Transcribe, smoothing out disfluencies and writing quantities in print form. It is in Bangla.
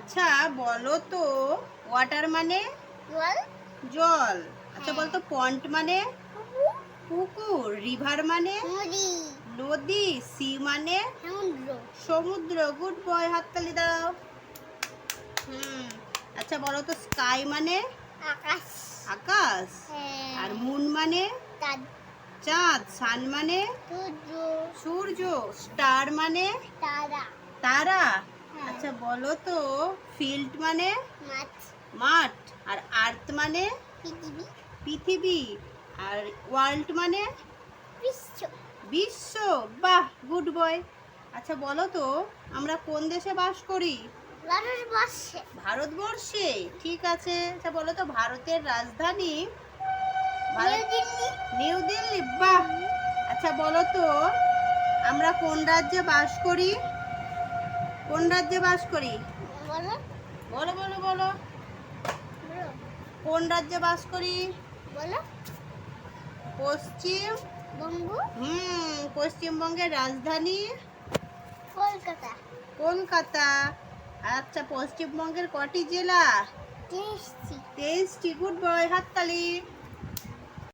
আচ্ছা বলো তো, ওয়াটার মানে জল, জল। আচ্ছা হ্যাঁ। বলতো, পন্ড মানে পুকুর, পুকুর। রিভার মানে নদী, নদী। সি মানে সমুদ্র, সমুদ্র। গুড বয়, হাততালি দাও। আচ্ছা বলো তো, স্কাই মানে আকাশ, আকাশ। হ্যাঁ। আর মুন মানে চাঁদ, চাঁদ। সান মানে সূর্য, সূর্য। স্টার মানে তারা, তারা। হ্যাঁ। আচ্ছা বলো তো, ফিল্ড মানে মাছ, মাঠ। আর আর্থ মানে পৃথিবী, পৃথিবী। আর ওয়ার্ল্ড মানে বিশ্ব, বিশ্ব। বাহ, গুড বয়। আচ্ছা বলো তো, আমরা কোন দেশে বাস করি? ভারতবর্ষে, ভারতবর্ষে। ঠিক আছে। আচ্ছা বলো তো, ভারতের রাজধানী নিউ দিল্লি, নিউ দিল্লি। বাহ। আচ্ছা বলো তো, আমরা কোন রাজ্যে বাস করি? কোন রাজ্যে বাস করি? বলো, বলো বলো বলো। বলো, কোন রাজ্যে বাস করি? বলো, পশ্চিম বঙ্গ, পশ্চিমবঙ্গের রাজধানী কলকাতা, কলকাতা। আচ্ছা, পশ্চিমবঙ্গের কটি জেলা? 23টি। 23টি। গুড বয়, হাততালি।